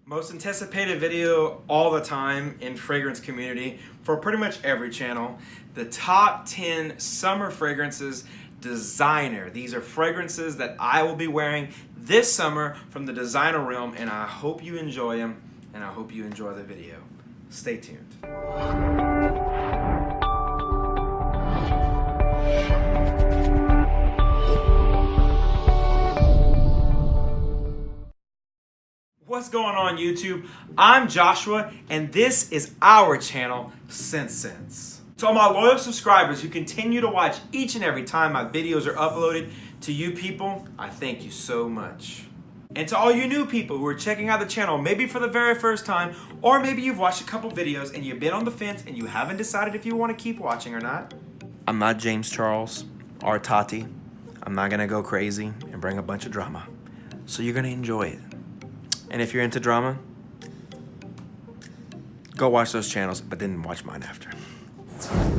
Most anticipated video all the time in fragrance community for pretty much every channel. The top 10 summer fragrances designer. These are fragrances that I will be wearing this summer from the designer realm, and I hope you enjoy them and I hope you enjoy the video. Stay tuned. What's going on YouTube? I'm Joshua and this is our channel, Scent Sense. To all my loyal subscribers who continue to watch each and every time my videos are uploaded, to you people, I thank you so much. And to all you new people who are checking out the channel, maybe for the very first time, or maybe you've watched a couple videos and you've been on the fence and you haven't decided if you want to keep watching or not. I'm not James Charles or Tati. I'm not gonna go crazy and bring a bunch of drama. So you're gonna enjoy it. And if you're into drama, go watch those channels, but then watch mine after.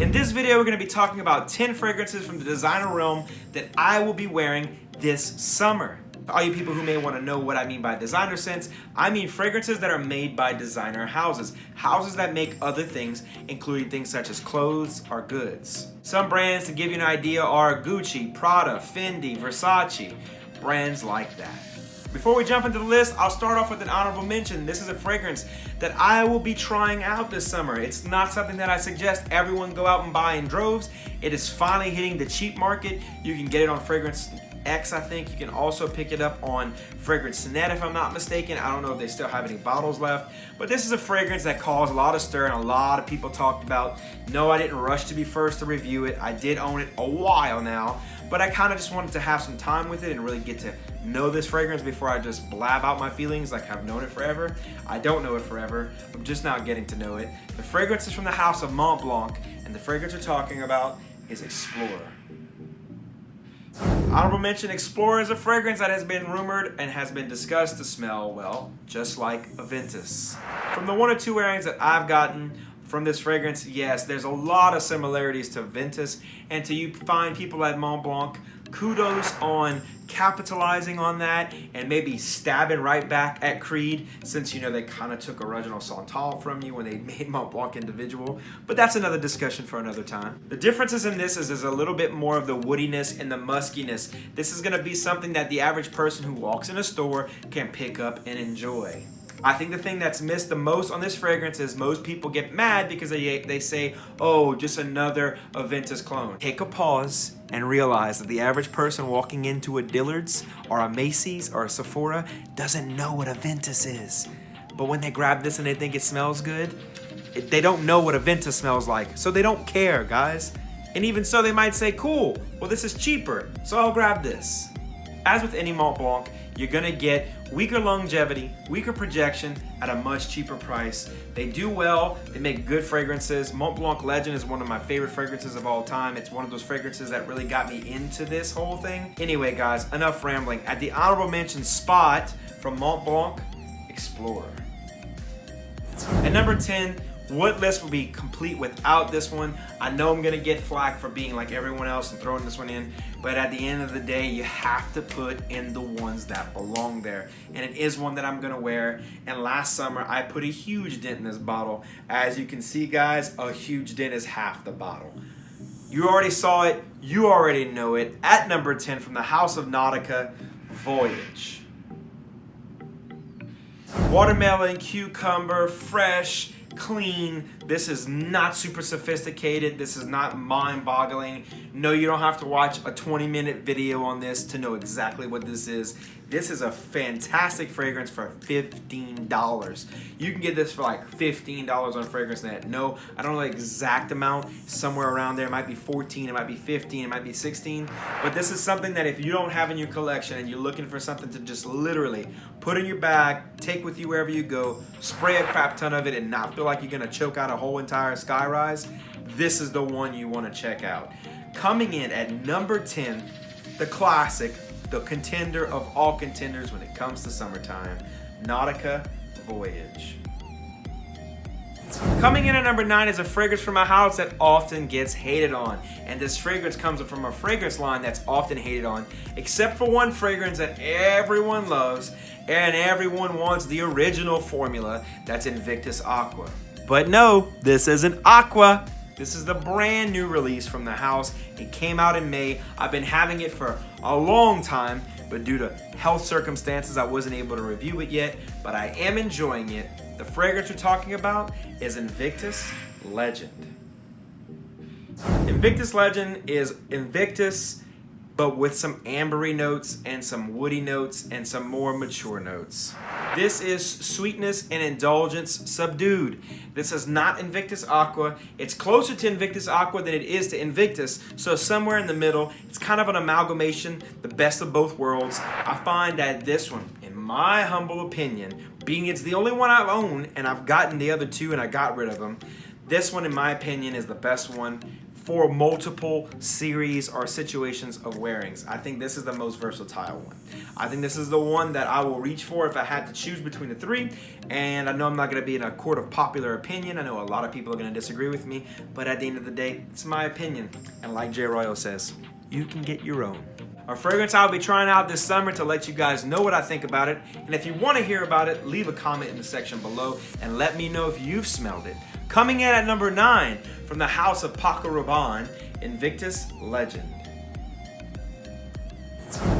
In this video, we're gonna be talking about 10 fragrances from the designer realm that I will be wearing this summer. All you people who may wanna know what I mean by designer scents, I mean fragrances that are made by designer houses. Houses that make other things, including things such as clothes or goods. Some brands, to give you an idea, are Gucci, Prada, Fendi, Versace, brands like that. Before we jump into the list, I'll start off with an honorable mention. This is a fragrance that I will be trying out this summer. It's not something that I suggest everyone go out and buy in droves. It is finally hitting the cheap market. You can get it on Fragrance X, I think. You can also pick it up on Fragrance Net, if I'm not mistaken. I don't know if they still have any bottles left. But this is a fragrance that caused a lot of stir and a lot of people talked about. No, I didn't rush to be first to review it. I did own it a while now. But I kind of just wanted to have some time with it and really get to know this fragrance before I just blab out my feelings like I've known it forever. I don't know it forever. I'm just now getting to know it. The fragrance is from the house of Mont Blanc, and the fragrance we're talking about is Explorer. Honorable mention, Explorer is a fragrance that has been rumored and has been discussed to smell, well, just like Aventus. From the one or two wearings that I've gotten from this fragrance, yes, there's a lot of similarities to Aventus, and to you fine people at Mont Blanc, kudos on capitalizing on that and maybe stabbing right back at Creed, since you know they kind of took original Santal from you when they made Mont Blanc individual, but that's another discussion for another time. The differences in this is there's a little bit more of the woodiness and the muskiness. This is going to be something that the average person who walks in a store can pick up and enjoy. I think the thing that's missed the most on this fragrance is most people get mad because they say, oh, just another Aventus clone. Take a pause and realize that the average person walking into a Dillard's or a Macy's or a Sephora doesn't know what Aventus is. But when they grab this and they think it smells good, they don't know what Aventus smells like, so they don't care, guys. And even so, they might say, cool, well, this is cheaper, so I'll grab this. As with any Mont Blanc, you're gonna get weaker longevity, weaker projection at a much cheaper price. They do well, they make good fragrances. Mont Blanc Legend is one of my favorite fragrances of all time. It's one of those fragrances that really got me into this whole thing. Anyway guys, enough rambling. At the honorable mention spot from Mont Blanc, Explorer. At number 10, what list will be complete without this one? I know I'm gonna get flack for being like everyone else and throwing this one in, but at the end of the day, you have to put in the ones that belong there. And it is one that I'm gonna wear. And last summer, I put a huge dent in this bottle. As you can see, guys, a huge dent is half the bottle. You already saw it, you already know it. At number 10, from the House of Nautica, Voyage. Watermelon, cucumber, fresh, clean. This is not super sophisticated. This is not mind-boggling. No, you don't have to watch a 20-minute video on this to know exactly what this is. This is a fantastic fragrance for $15. You can get this for like $15 on Fragrance Net. No, I don't know the exact amount. Somewhere around there. It might be 14, it might be 15, it might be 16. But this is something that if you don't have in your collection and you're looking for something to just literally put in your bag, take with you wherever you go, spray a crap ton of it and not feel like you're gonna choke out a whole entire skyrise, this is the one you wanna check out. Coming in at number 10, the classic, the contender of all contenders when it comes to summertime, Nautica Voyage. Coming in at number 9 is a fragrance from a house that often gets hated on. And this fragrance comes from a fragrance line that's often hated on, except for one fragrance that everyone loves, and everyone wants the original formula that's Invictus Aqua. But no, this isn't Aqua. This is the brand new release from the house. It came out in May. I've been having it for a long time, but due to health circumstances, I wasn't able to review it yet, but I am enjoying it. The fragrance we're talking about is Invictus Legend. Invictus Legend is Invictus, but with some ambery notes and some woody notes and some more mature notes. This is sweetness and indulgence subdued. This is not Invictus Aqua. It's closer to Invictus Aqua than it is to Invictus, so somewhere in the middle. It's kind of an amalgamation, the best of both worlds. I find that this one, in my humble opinion, being it's the only one I've owned, and I've gotten the other two and I got rid of them, this one, in my opinion, is the best one for multiple series or situations of wearings. I think this is the most versatile one. I think this is the one that I will reach for if I had to choose between the three. And I know I'm not going to be in a court of popular opinion. I know a lot of people are going to disagree with me, but at the end of the day, it's my opinion. And like Jay Royal says, you can get your own. A fragrance I'll be trying out this summer to let you guys know what I think about it. And if you want to hear about it, leave a comment in the section below and let me know if you've smelled it. Coming in at number 9 from the house of Paco Rabanne, Invictus Legend.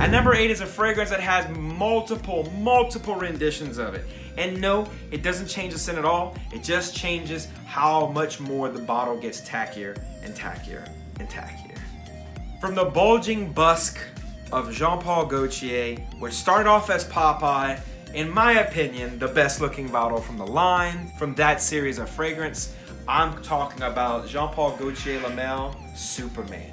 At number 8 is a fragrance that has multiple renditions of it. And no, it doesn't change the scent at all. It just changes how much more the bottle gets tackier and tackier and tackier. From the bulging busk of Jean Paul Gaultier, which started off as Popeye, in my opinion, the best looking bottle from the line, from that series of fragrance, I'm talking about Jean Paul Gaultier La Mer Superman.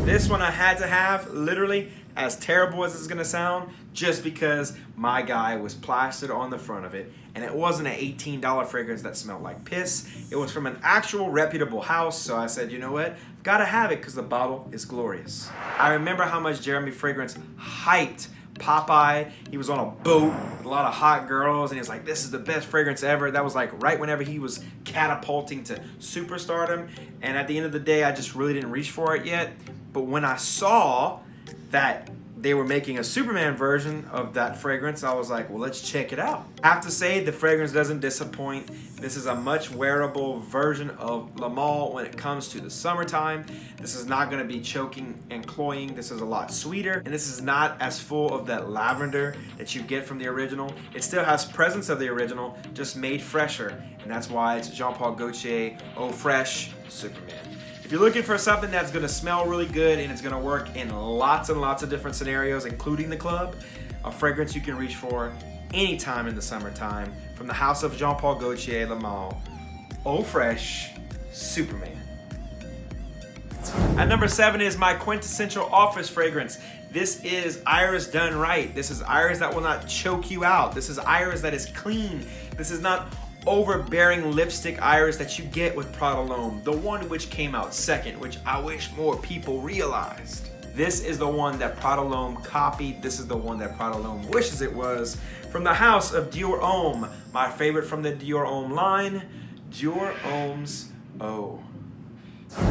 This one I had to have, literally, as terrible as it's gonna sound, just because my guy was plastered on the front of it, and it wasn't an $18 fragrance that smelled like piss. It was from an actual reputable house, so I said, you know what? I've gotta have it because the bottle is glorious. I remember how much Jeremy Fragrance hyped Popeye. He was on a boat with a lot of hot girls, and he was like, this is the best fragrance ever. That was like right whenever he was catapulting to superstardom, and at the end of the day, I just really didn't reach for it yet. But when I saw that they were making a Superman version of that fragrance, I was like, well, let's check it out. I have to say, the fragrance doesn't disappoint. This is a much wearable version of La Male when it comes to the summertime. This is not gonna be choking and cloying. This is a lot sweeter, and this is not as full of that lavender that you get from the original. It still has presence of the original, just made fresher, and that's why it's Jean Paul Gaultier Eau Fresh Superman. If you're looking for something that's gonna smell really good and it's gonna work in lots and lots of different scenarios, including the club, a fragrance you can reach for anytime in the summertime, from the house of Jean Paul Gaultier La Male, Eau Fresh Superman. At number 7 is my quintessential office fragrance. This is Iris done right. This is Iris that will not choke you out. This is Iris that is clean. This is not overbearing lipstick Iris that you get with Prada L'Homme, the one which came out second, which I wish more people realized. This is the one that Prada L'Homme copied. This is the one that Prada L'Homme wishes it was. From the house of Dior Homme, my favorite from the Dior Homme line, Dior Homme's Eau.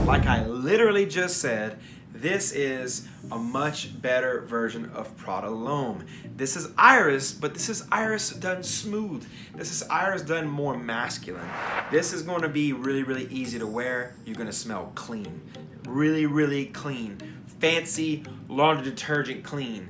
Like I literally just said, this is a much better version of Prada L'Homme. This is Iris, but this is Iris done smooth. This is Iris done more masculine. This is going to be really easy to wear. You're going to smell clean. Really clean. Fancy laundry detergent clean.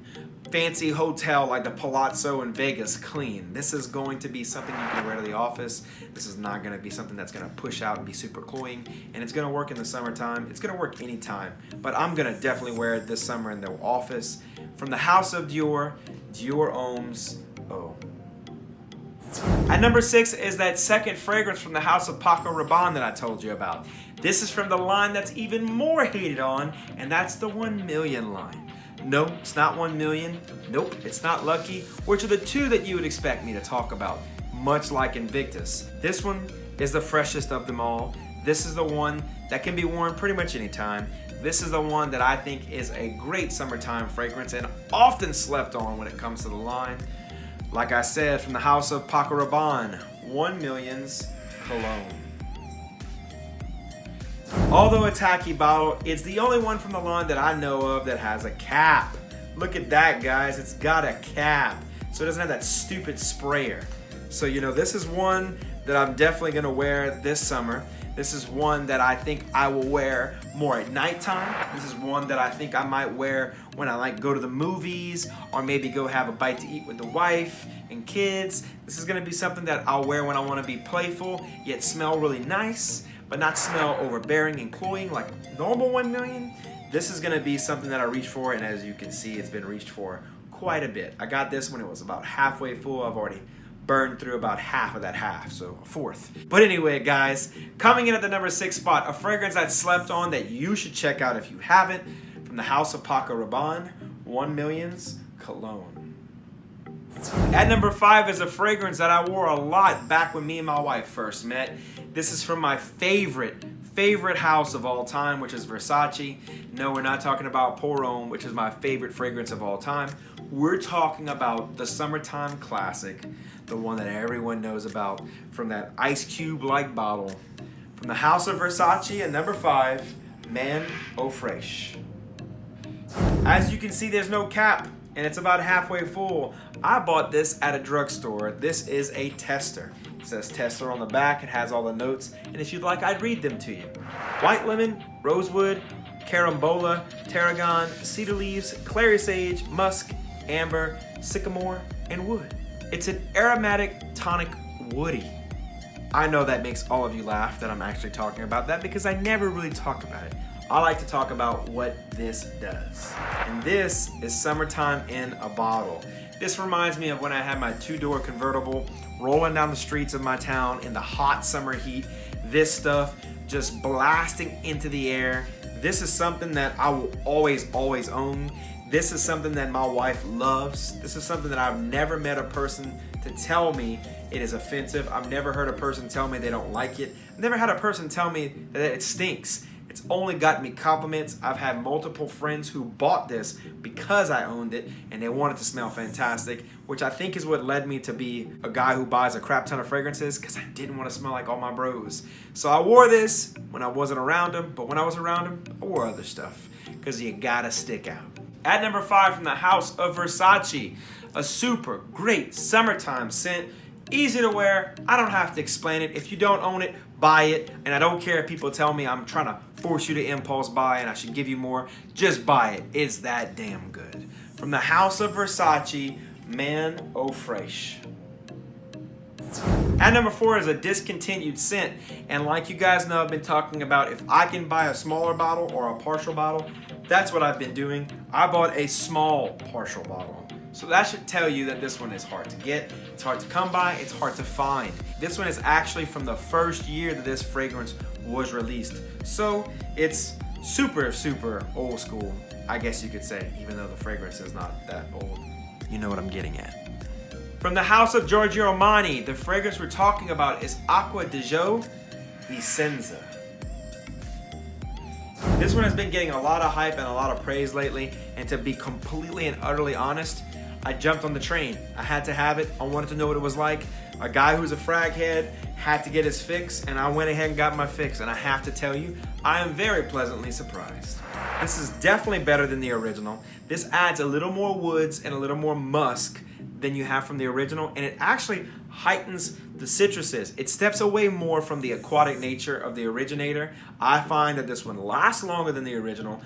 Fancy hotel like the Palazzo in Vegas clean. This is going to be something you can wear to the office. This is not going to be something that's going to push out and be super cloying, and it's going to work in the summertime. It's going to work anytime, but I'm going to definitely wear it this summer in the office. From the house of Dior, Dior Homme's Eau. At number 6 is that second fragrance from the house of Paco Rabanne that I told you about. This is from the line that's even more hated on, and that's the 1 Million line. No, it's not 1 Million. Nope, it's not Lucky, which are the two that you would expect me to talk about, much like Invictus. This one is the freshest of them all. This is the one that can be worn pretty much anytime. This is the one that I think is a great summertime fragrance and often slept on when it comes to the line. Like I said, from the house of Paco Rabanne, 1 Million's Cologne. Although a tacky bottle, it's the only one from the line that I know of that has a cap. Look at that, guys. It's got a cap, so it doesn't have that stupid sprayer. So, this is one that I'm definitely gonna wear this summer. This is one that I think I will wear more at nighttime. This is one that I think I might wear when I go to the movies, or maybe go have a bite to eat with the wife and kids. This is gonna be something that I'll wear when I wanna be playful, yet smell really nice, but not smell overbearing and cloying like normal 1 million. This is gonna be something that I reach for, and as you can see, it's been reached for quite a bit. I got this when it was about halfway full. I've already burned through about half of that half, so a fourth. But anyway, guys, coming in at the number 6 spot, a fragrance I slept on that you should check out if you haven't, from the house of Paco Rabanne, 1 Million's Cologne. At number 5 is a fragrance that I wore a lot back when me and my wife first met. This is from my favorite house of all time, which is Versace. No, we're not talking about Pour Homme, which is my favorite fragrance of all time. We're talking about the summertime classic, the one that everyone knows about, from that ice cube-like bottle. From the house of Versace, at number 5, Man Eau Fraiche. As you can see, there's no cap, and it's about halfway full. I bought this at a drugstore. This is a tester. It says tester on the back. It has all the notes, and if you'd like, I'd read them to you. White lemon, rosewood, carambola, tarragon, cedar leaves, clary sage, musk, amber, sycamore, and wood. It's an aromatic, tonic, woody. I know that makes all of you laugh that I'm actually talking about that, because I never really talk about it. I like to talk about what this does. And this is summertime in a bottle. This reminds me of when I had my 2-door convertible rolling down the streets of my town in the hot summer heat. This stuff just blasting into the air. This is something that I will always own. This is something that my wife loves. This is something that I've never met a person to tell me it is offensive. I've never heard a person tell me they don't like it. I've never had a person tell me that it stinks. It's only gotten me compliments. I've had multiple friends who bought this because I owned it and they wanted to smell fantastic, which I think is what led me to be a guy who buys a crap ton of fragrances, because I didn't want to smell like all my bros. So I wore this when I wasn't around them, but when I was around them, I wore other stuff, because you gotta stick out. At number 5, from the house of Versace, a super great summertime scent. Easy to wear. I don't have to explain it. If you don't own it, buy it. And I don't care if people tell me I'm trying to force you to impulse buy and I should give you more. Just buy it. It's that damn good. From the house of Versace, Man Eau Fraiche. At number 4 is a discontinued scent. And like you guys know, I've been talking about if I can buy a smaller bottle or a partial bottle, that's what I've been doing. I bought a small partial bottle. So that should tell you that this one is hard to get, it's hard to come by, it's hard to find. This one is actually from the first year that this fragrance was released. So it's super old school, I guess you could say, even though the fragrance is not that old. You know what I'm getting at. From the house of Giorgio Armani, the fragrance we're talking about is Acqua di Gio Vicenza. This one has been getting a lot of hype and a lot of praise lately, and to be completely and utterly honest, I jumped on the train. I had to have it. I wanted to know what it was like. A guy who's a frag head had to get his fix, and I went ahead and got my fix. And I have to tell you, I am very pleasantly surprised. This is definitely better than the original. This adds a little more woods and a little more musk than you have from the original, and it actually heightens the citruses. It steps away more from the aquatic nature of the originator. I find that this one lasts longer than the original.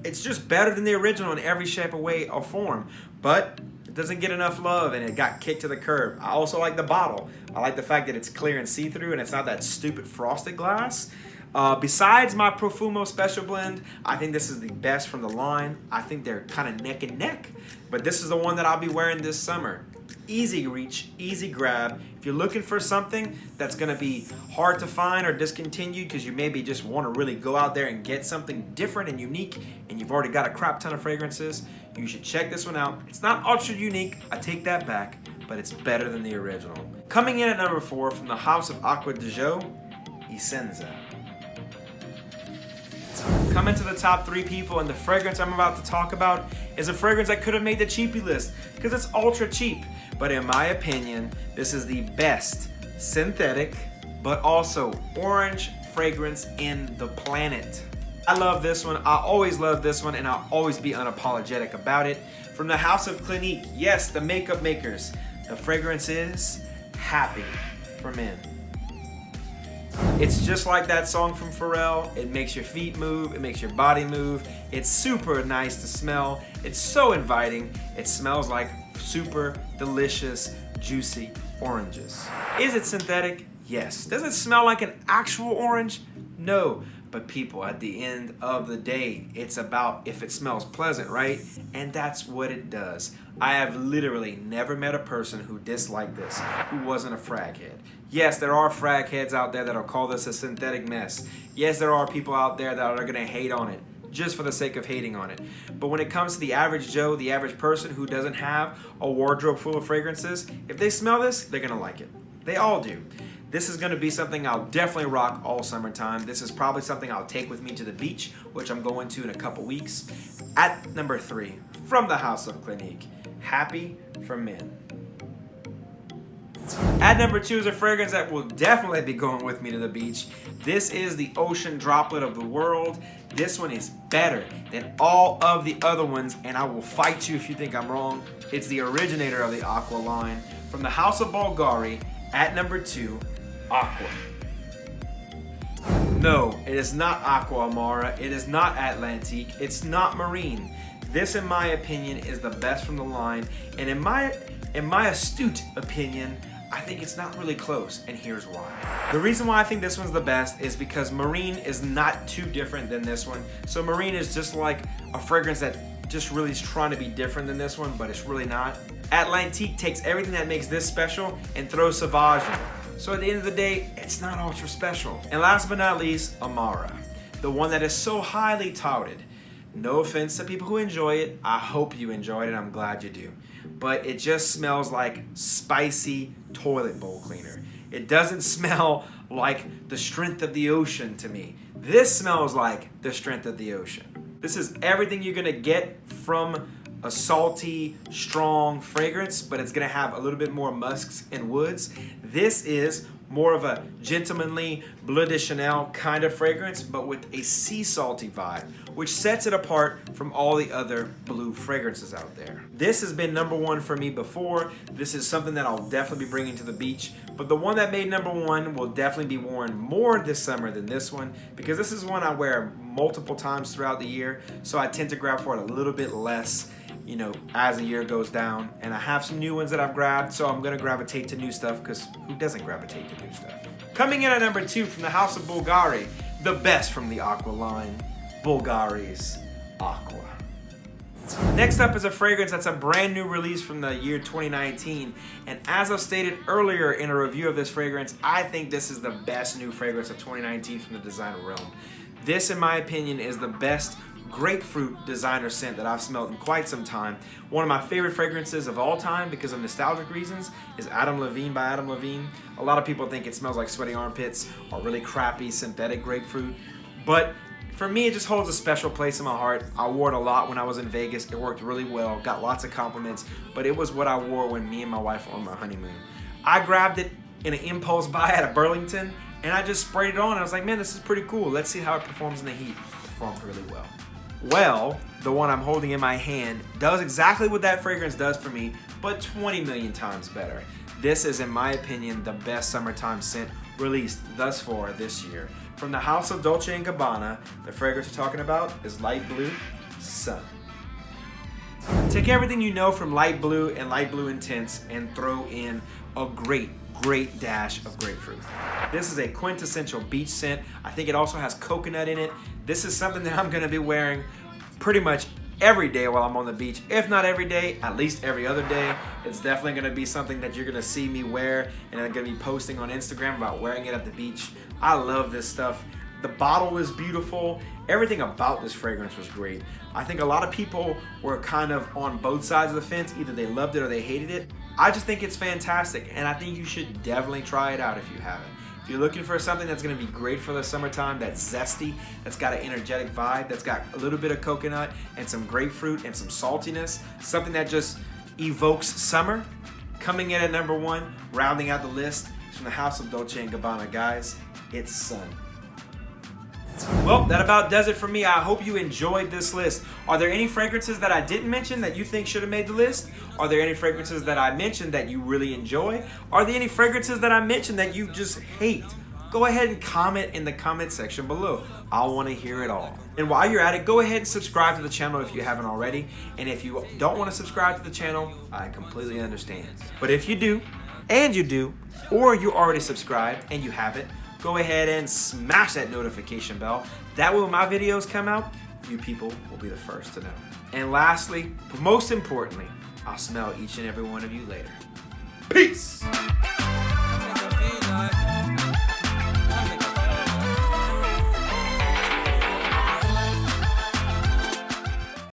It's just better than the original in every shape, way, or form, but it doesn't get enough love and it got kicked to the curb. I also like the bottle. I like the fact that it's clear and see-through and it's not that stupid frosted glass. Besides my Profumo Special Blend, I think this is the best from the line. I think they're kind of neck and neck, but this is the one that I'll be wearing this summer. Easy reach, easy grab. If you're looking for something that's gonna be hard to find or discontinued because you maybe just wanna really go out there and get something different and unique and you've already got a crap ton of fragrances, you should check this one out. It's not ultra unique, I take that back, but it's better than the original. Coming in at number 4 from the house of Acqua di Gio Vicenza. Coming to the top 3 people, and the fragrance I'm about to talk about is a fragrance that could have made the cheapie list because it's ultra cheap. But in my opinion, this is the best synthetic, but also orange fragrance in the planet. I love this one. I always love this one, and I'll always be unapologetic about it. From the house of Clinique, yes, the makeup makers, the fragrance is Happy for Men. It's just like that song from Pharrell. It makes your feet move, it makes your body move. It's super nice to smell. It's so inviting. It smells like super delicious, juicy oranges. Is it synthetic? Yes. Does it smell like an actual orange? No. But people, at the end of the day, it's about if it smells pleasant, right? And that's what it does. I have literally never met a person who disliked this, who wasn't a frag head. Yes, there are frag heads out there that'll call this a synthetic mess. Yes, there are people out there that are gonna hate on it, just for the sake of hating on it. But when it comes to the average Joe, the average person who doesn't have a wardrobe full of fragrances, if they smell this, they're gonna like it. They all do. This is gonna be something I'll definitely rock all summertime. This is probably something I'll take with me to the beach, which I'm going to in a couple weeks. At number 3, from the house of Clinique, Happy for Men. At number 2 is a fragrance that will definitely be going with me to the beach. This is the Ocean Droplet of the World. This one is better than all of the other ones, and I will fight you if you think I'm wrong. It's the originator of the Aqua line. From the house of Bulgari, at number 2, Aqua. No, it is not Aqua Amara. It is not Atlantique. It's not Marine. This, in my opinion, is the best from the line, and in my astute opinion, I think it's not really close, and here's why. The reason why I think this one's the best is because Marine is not too different than this one. So Marine is just like a fragrance that just really is trying to be different than this one, but it's really not. Atlantique takes everything that makes this special and throws Sauvage in it. So at the end of the day, it's not ultra special. And last but not least, Amara, the one that is so highly touted. No offense to people who enjoy it. I hope you enjoyed it. I'm glad you do. But it just smells like spicy toilet bowl cleaner. It doesn't smell like the strength of the ocean to me. This smells like the strength of the ocean. This is everything you're gonna get from a salty, strong fragrance, but it's gonna have a little bit more musks and woods. This is more of a gentlemanly Bleu de Chanel kind of fragrance, but with a sea salty vibe, which sets it apart from all the other blue fragrances out there. This has been number 1 for me before. This is something that I'll definitely be bringing to the beach, but the one that made number 1 will definitely be worn more this summer than this one, because this is one I wear multiple times throughout the year, so I tend to grab for it a little bit less, you know, as the year goes down. And I have some new ones that I've grabbed, so I'm gonna gravitate to new stuff, because who doesn't gravitate to new stuff? Coming in at number 2 from the house of Bulgari, the best from the Aqua line, Bulgari's Aqua. Next up is a fragrance that's a brand new release from the year 2019, and as I've stated earlier in a review of this fragrance, I think this is the best new fragrance of 2019 from the designer realm. This, in my opinion, is the best grapefruit designer scent that I've smelled in quite some time. One of my favorite fragrances of all time, because of nostalgic reasons, is Adam Levine by Adam Levine. A lot of people think it smells like sweaty armpits or really crappy synthetic grapefruit, but for me, it just holds a special place in my heart. I wore it a lot when I was in Vegas. It worked really well, got lots of compliments, but it was what I wore when me and my wife were on my honeymoon. I grabbed it in an impulse buy at a Burlington, and I just sprayed it on, and I was like, man, this is pretty cool. Let's see how it performs in the heat. It performed really well. Well, the one I'm holding in my hand does exactly what that fragrance does for me, but 20 million times better. This is, in my opinion, the best summertime scent released thus far this year. From the house of Dolce & Gabbana, the fragrance we're talking about is Light Blue Sun. Take everything you know from Light Blue and Light Blue Intense and throw in a great dash of grapefruit. This is a quintessential beach scent. I think it also has coconut in it. This is something that I'm gonna be wearing pretty much every day while I'm on the beach. If not every day, at least every other day. It's definitely gonna be something that you're gonna see me wear, and I'm gonna be posting on Instagram about wearing it at the beach. I love this stuff. The bottle is beautiful. Everything about this fragrance was great. I think a lot of people were kind of on both sides of the fence. Either they loved it or they hated it. I just think it's fantastic, and I think you should definitely try it out if you haven't. If you're looking for something that's gonna be great for the summertime, that's zesty, that's got an energetic vibe, that's got a little bit of coconut and some grapefruit and some saltiness, something that just evokes summer, coming in at number 1, rounding out the list, is from the house of Dolce & Gabbana, guys, it's Sun. Well, that about does it for me. I hope you enjoyed this list. Are there any fragrances that I didn't mention that you think should have made the list? Are there any fragrances that I mentioned that you really enjoy? Are there any fragrances that I mentioned that you just hate? Go ahead and comment in the comment section below. I want to hear it all. And while you're at it, go ahead and subscribe to the channel if you haven't already. And if you don't want to subscribe to the channel, I completely understand. But if you do, and you do, or you already subscribed and you haven't, go ahead and smash that notification bell. That way when my videos come out, you people will be the first to know. And lastly, but most importantly, I'll smell each and every one of you later. Peace!